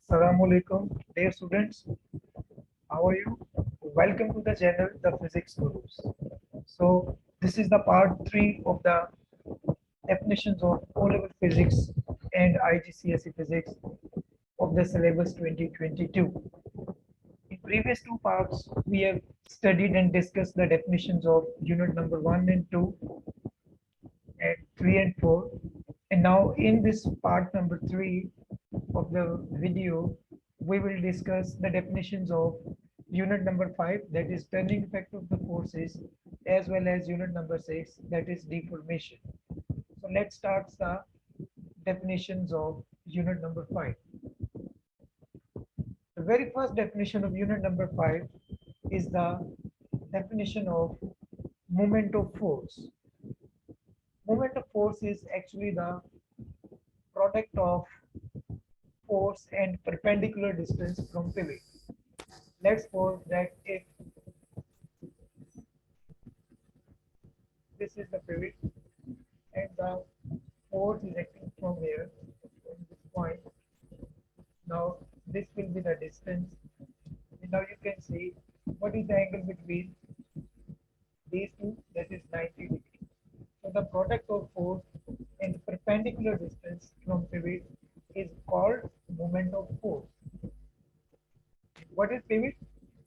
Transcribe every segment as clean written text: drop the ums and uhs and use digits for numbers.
Assalamu alaikum, dear students. How are you? Welcome to the channel, The Physics Gurus. So, this is the part 3 of the definitions of O-level physics and IGCSE physics of the syllabus 2022. In previous two parts, we have studied and discussed the definitions of unit number 1 and 2 and 3 and 4. And now in this part number 3 of the video, we will discuss the definitions of unit number 5, that is turning effect of the forces, as well as unit number 6, that is deformation. So let's start the definitions of unit number 5. The very first definition of unit number 5 is the definition of moment of force. Moment of force is actually the product of force and perpendicular distance from pivot. Let's suppose that if this is the pivot and the force is acting from here, from this point, now this will be the distance. And now you can see what is the angle between these two, that is 90 degrees. So the product of force and perpendicular distance from pivot is called moment of force. What is pivot?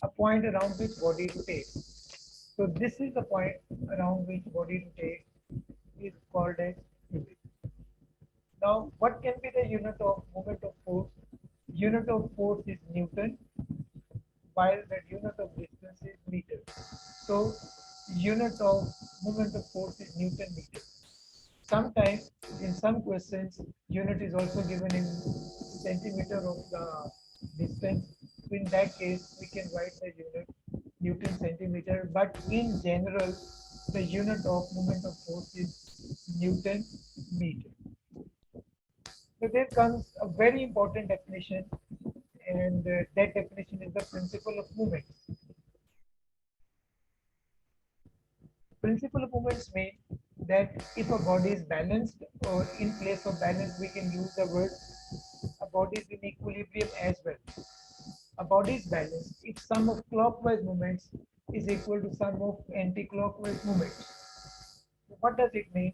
A point around which body rotates. So this is the point around which body rotates is called as pivot. Now, what can be the unit of moment of force? Unit of force is Newton, while the unit of distance is meter. So, unit of moment of force is Newton meter. Sometimes, in some questions, unit is also given in centimeter of the distance. So in that case, we can write the unit Newton centimeter. But in general, the unit of moment of force is Newton meter. So there comes a very important definition, and that definition is the principle of movement. Principle of movements mean that if a body is balanced, or in place of balance, we can use the word a body is in equilibrium as well. A body is balanced if sum of clockwise movements is equal to sum of anti-clockwise movements. So what does it mean?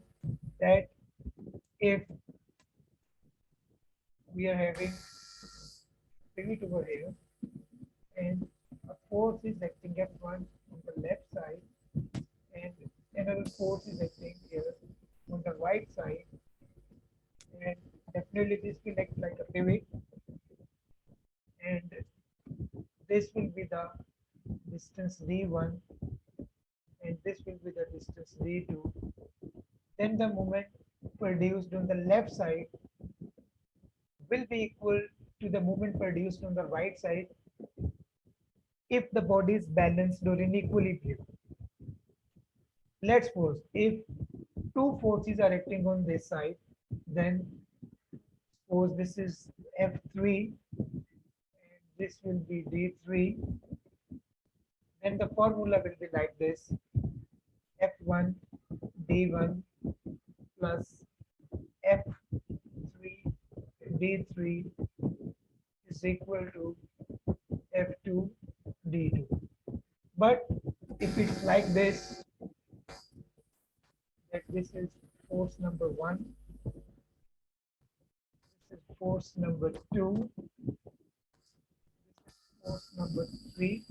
That if we are having pivot over here and a force is acting F1 on the left side and another force is acting here on the right side, and definitely this will act like a pivot, and this will be the distance d1 and this will be the distance d2. Then the moment produced on the left side will be equal to the movement produced on the right side if the body is balanced or in equilibrium. Let's suppose if two forces are acting on this side, then suppose this is F3 and this will be D3, then the formula will be like this: F1 D1 plus F3 D3 is equal to F2 D2. But if it's like this, that this is force number 1, this is force number 2, this is force number 3,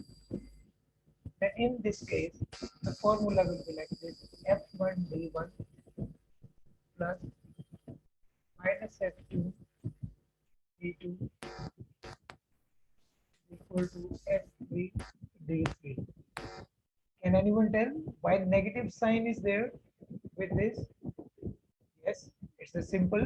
then in this case, the formula will be like this: F1 D1 plus minus F2 D2 equal to F3 D3. Can anyone tell why negative sign is there with this? Yes, it's a simple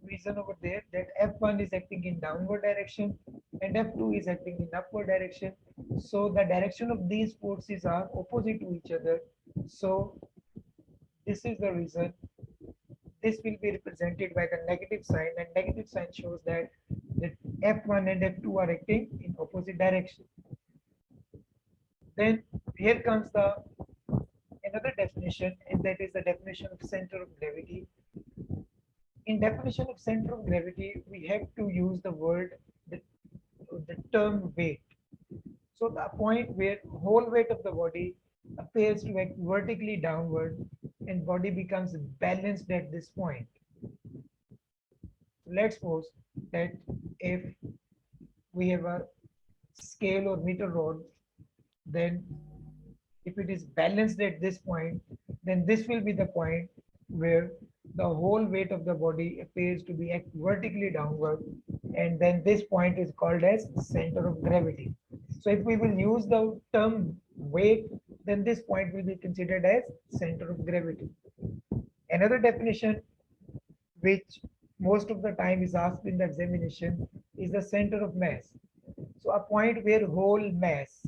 reason over there, that F1 is acting in downward direction and F2 is acting in upward direction. So the direction of these forces are opposite to each other. So this is the reason this will be represented by the negative sign, and negative sign shows that F1 and F2 are acting in opposite direction. Then here comes the another definition, and that is the definition of center of gravity. In definition of center of gravity, we have to use the word, the, the term weight. So the point where whole weight of the body appears to act vertically downward and body becomes balanced at this point. Let's suppose that if we have a scale or meter rod, then if it is balanced at this point, then this will be the point where the whole weight of the body appears to be act vertically downward, and then this point is called as center of gravity. So if we will use the term weight, then this point will be considered as center of gravity. Another definition which most of the time is asked in the examination is the center of mass. So a point where whole mass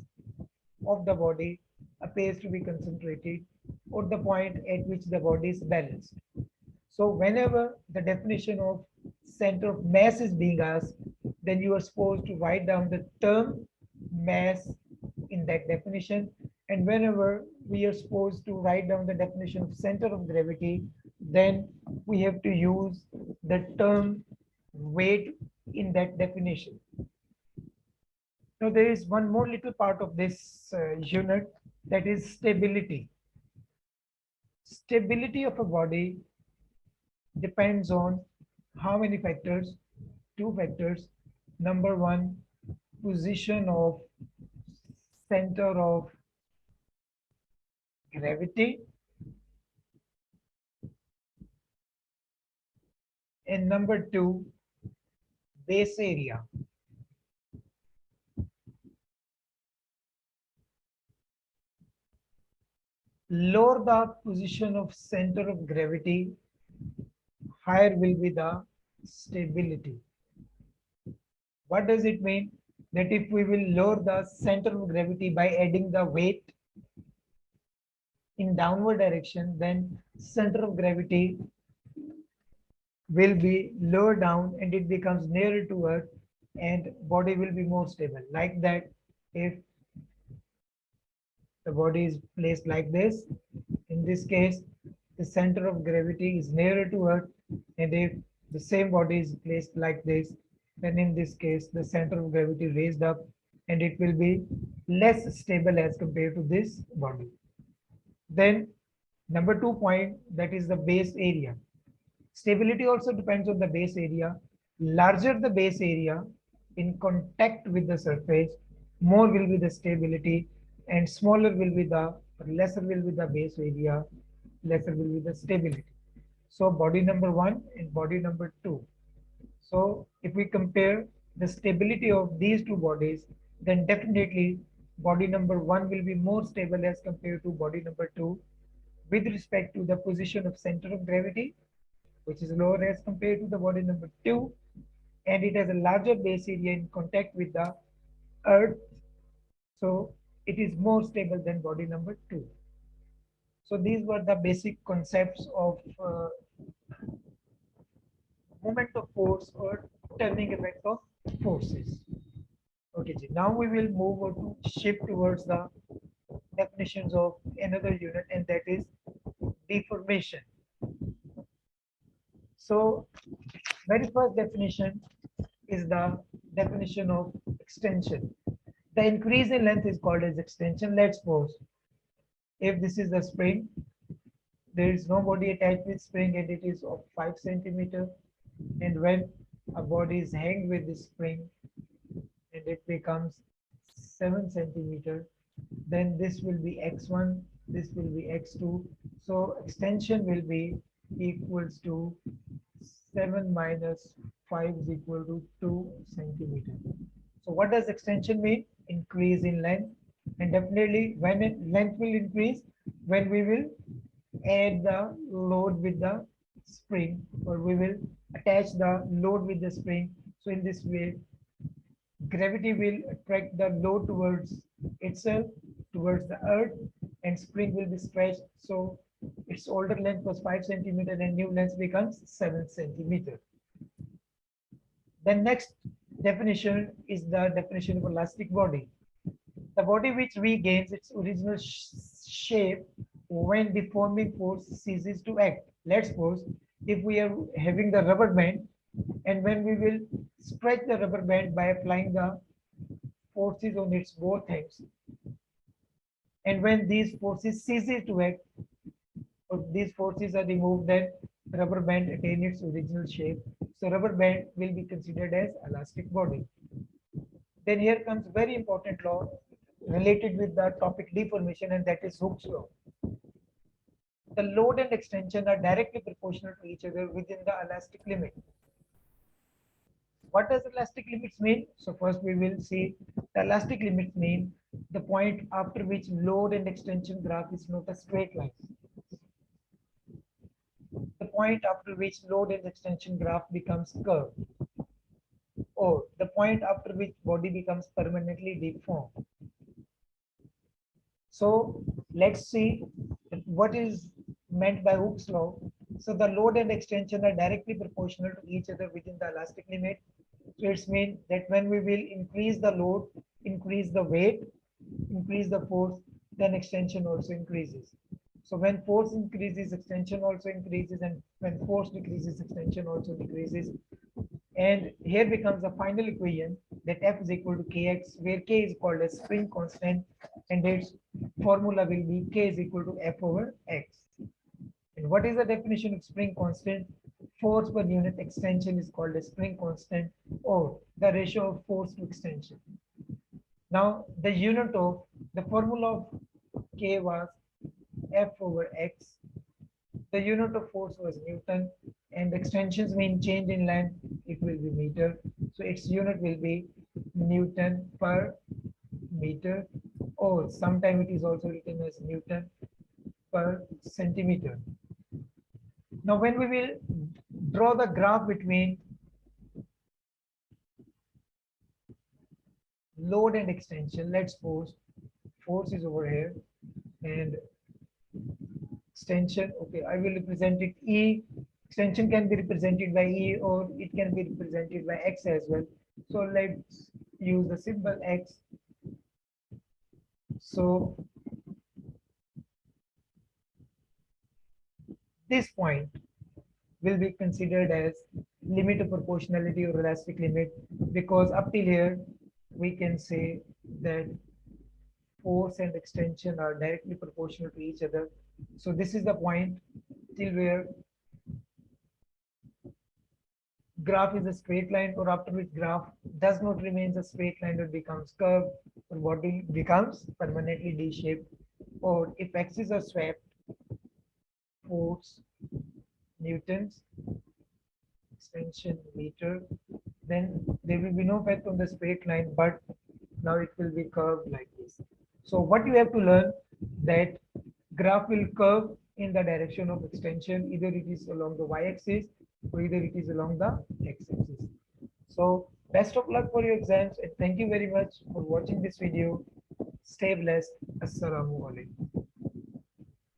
of the body appears to be concentrated, or the point at which the body is balanced. So whenever the definition of center of mass is being asked, then you are supposed to write down the term mass in that definition. And whenever we are supposed to write down the definition of center of gravity, then we have to use the term weight in that definition. Now there is one more little part of this unit, that is stability. Stability of a body depends on how many factors? Two factors. Number one, position of center of gravity, and number two, base area. Lower the position of center of gravity, higher will be the stability. What does it mean? That if we will lower the center of gravity by adding the weight in downward direction, then center of gravity will be lower down and it becomes nearer to earth, and body will be more stable. Like that, if the body is placed like this, in this case the center of gravity is nearer to earth, and if the same body is placed like this, then in this case the center of gravity raised up and it will be less stable as compared to this body. Then number 2 point, that is the base area. Stability also depends on the base area. Larger the base area in contact with the surface, more will be the stability, and smaller will be the, lesser will be the base area, lesser will be the stability. So body number 1 and body number 2. So if we compare the stability of these two bodies, then definitely body number 1 will be more stable as compared to body number 2 with respect to the position of center of gravity, which is lower as compared to the body number 2, and it has a larger base area in contact with the earth, so it is more stable than body number 2. So these were the basic concepts of moment of force or turning effect of forces. Okay, now we will move on to shift towards the definitions of another unit, and that is deformation. So very first definition is the definition of extension. The increase in length is called as extension. Let's suppose if this is the spring, there is no body attached with spring and it is of 5 centimeter, and when a body is hanged with this spring and it becomes 7 centimeter, then this will be x1, this will be x2. So extension will be equals to 7 minus 5 is equal to 2 centimeter. So what does extension mean? Increase in length. And definitely when length will increase, when we will add the load with the spring, or we will attach the load with the spring. So in this way, gravity will attract the load towards itself, towards the earth, and spring will be stretched. So its older length was 5 centimeter and new length becomes 7 centimeter. Then next definition is the definition of elastic body. The body which regains its original shape when deforming force ceases to act. Let's suppose if we are having the rubber band, and when we will stretch the rubber band by applying the forces on its both ends, and when these forces ceases to act, or these forces are removed, then rubber band attain its original shape. So rubber band will be considered as elastic body. Then here comes very important law related with the topic deformation, and that is Hooke's law. The load and extension are directly proportional to each other within the elastic limit. What does elastic limits mean? So first we will see the elastic limits mean the point after which load and extension graph is not a straight line. The point after which load and extension graph becomes curved, or the point after which body becomes permanently deformed. So let's see what is meant by Hooke's law. So the load and extension are directly proportional to each other within the elastic limit. So it's mean that when we will increase the load, increase the weight, increase the force, then extension also increases. So when force increases, extension also increases, and when force decreases, extension also decreases. And here becomes a final equation that F is equal to Kx, where K is called as spring constant, and its formula will be K is equal to F over X. And what is the definition of spring constant? Force per unit extension is called as spring constant, or the ratio of force to extension. Now the unit of the formula of K was F over X. The unit of force was Newton, and extensions mean change in length, it will be meter. So its unit will be Newton per meter, or sometimes it is also written as Newton per centimeter. Now when we will draw the graph between load and extension, let's suppose force is over here and extension, okay, I will represent it E. Extension can be represented by E, or it can be represented by X as well. So let's use the symbol X. So this point will be considered as limit of proportionality or elastic limit, because up till here we can say that force and extension are directly proportional to each other. So this is the point till where graph is a straight line, or after which graph does not remain a straight line, it becomes curved, or body becomes permanently D-shaped. Or if axes are swept, force newtons, extension meter, then there will be no effect on the straight line, but now it will be curved like this. So what you have to learn, that graph will curve in the direction of extension, either it is along the y-axis or either it is along the x-axis. So best of luck for your exams, and thank you very much for watching this video. Stay blessed. Assalamu alaikum.